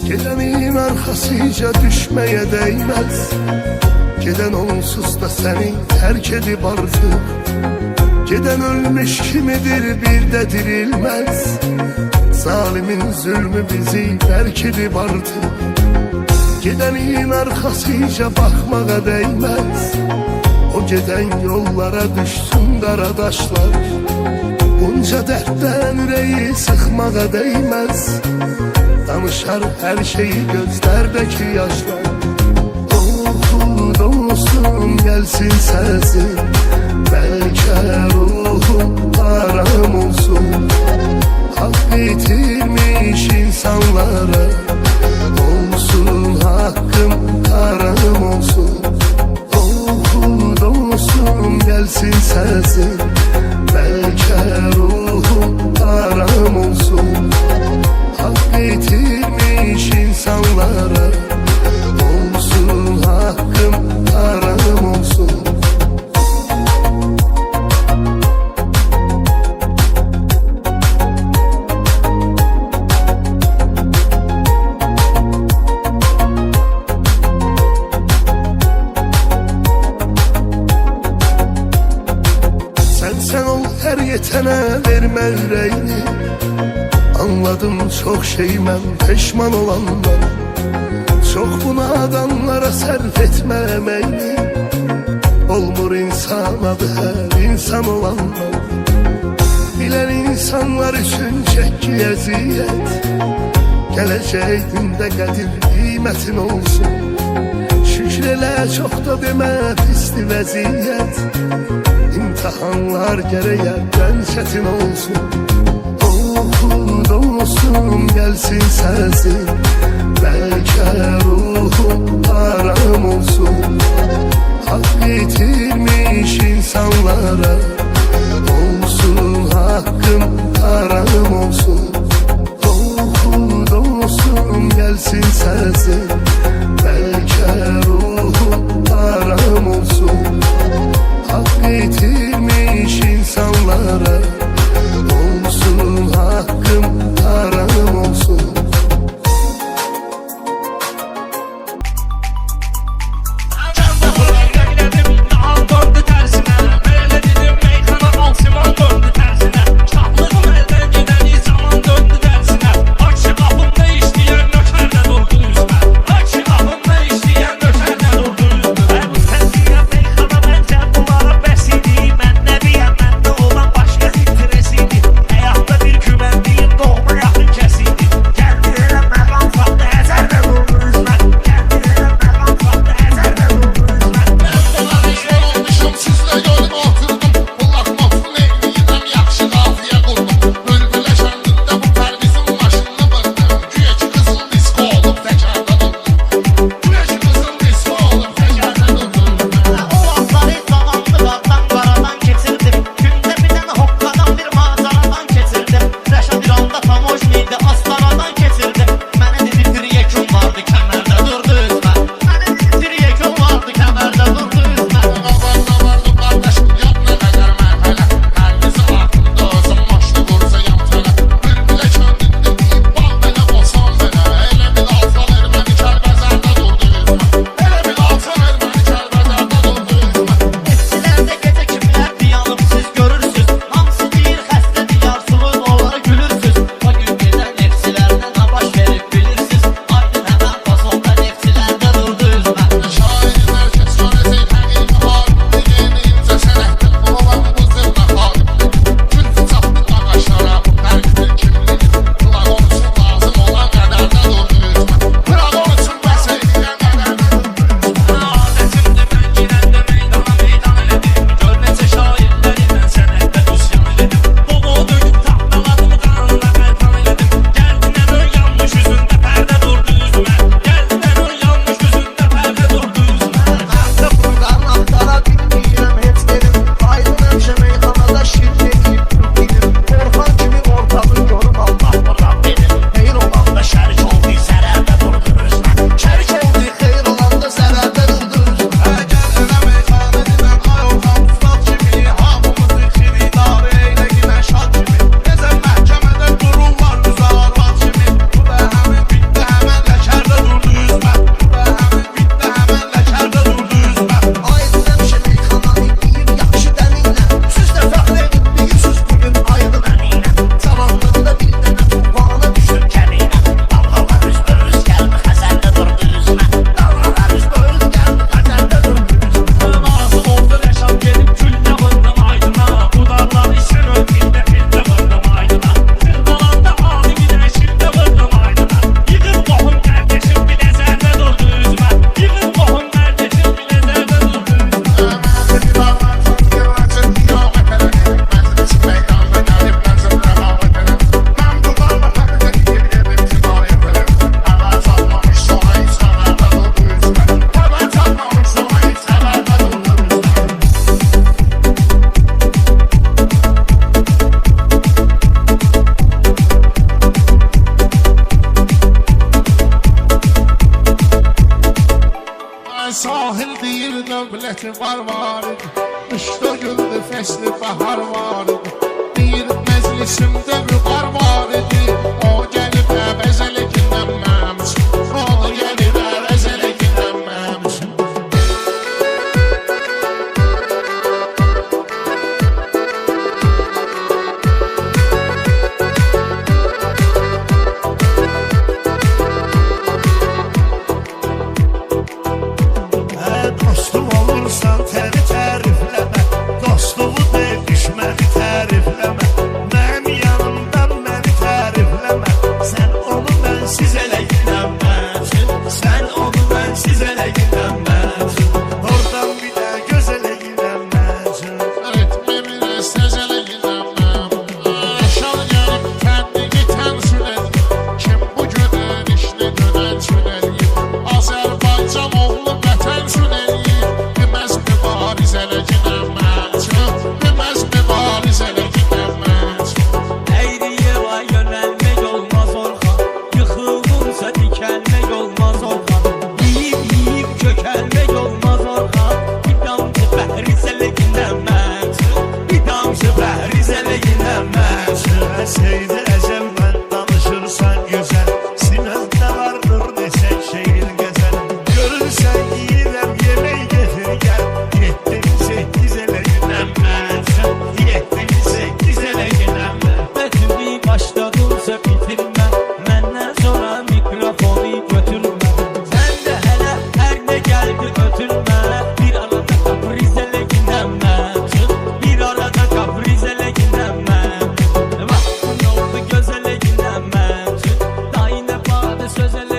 Gidenin arkasıca düşmeye değmez. Giden onsuz da seni terk edip artık. Giden ölmüş kimidir bir de dirilmez. Zalimin zulmü bizi terk edip artık. Gidenin arkasıca bakmağa değmez. O giden yollara düşsün qaradaşlar. Bunca dertten yüreği sıkmağa değmez. Danışar her şeyi gözlerdeki yaşlar. Olsun gelsin sesin, belki ruhum haram olsun. Hak getirmiş insanlara, olsun hakkım haram olsun. Olsun gelsin sesin, belki ruhum haram olsun. Hak getirmiş insanlara, olsun hakkım haram olsun. Sen ol her yetene verme yüreğini. Anladım çok şey ben peşman olandan. Çok buna adamlara serf etme emeğini. Olmur insan adı her insan olandan. Bilen insanlar için çek ki eziyet. Geleceğinde kadir kıymetin olsun. Şükrele çok da deme pisli vaziyet. İmtihanlar gereğinden çetin olsun. Olsun gelsin sesin, belki ruhum haram olsun. Hak getirmiş insanlara, olsun hakkım haram olsun. Olsun gelsin sesin, belki ruhum haram olsun. Hak getirmiş insanlara, olsun hakkım haram olsun. lezzeti var idi. Qışda güldü fesli bahar var idi. Bir məclisimdə vüqar var idi. O gəlib əvəzələ dinlənməmişim. O gəlib əvəzələ dinlənməmişim. Dostum olursan təni tərifləmə, dostumu de düşməni tərifləmə. Mənim yanımdan məni tərifləmə, sən onu mənsiz elə ginənməsin. Sən onu mənsiz elə ginənməsin. Oradan bir də göz elə ginənməsin. Ritmimi səcələ ginənməm. Aşağı gəlib kəndini təmsil edib. Kim bu günün işini dönən çünəliyib. Azərbaycan oğlu vətən çünəliyib. Deməz mübarizələ ginənməsin. Deməz mübarizələ ginənməsin. Əyriyə vay yönəlmək olmaz Orxan, yıxıldımsa dikəlmək olmaz Orxan, yiyib kökəlmək olmaz Orxan. Bir damcı bəhri sələginənməsin, bir damcı bəhri sələginənməsin. Seydi əcəlmən danışırsan gözəl, sinəndə vardır neçə şeir gəzəl. Görürsən yiyirəm yemək getir gəl, 7-8 elə günənməsin. 7-8 elə günənməsin. Betüni başladımsa bitirmə, məndən sonra mikrofonu götürmə. Sən də hələ hər nə gəldi ötürmə, bir arada kaprizələ ginənməsin, bir arada kaprizələ ginənməsin. Vaxtın oldu gözələ ginənməsin, dayına badə sözələ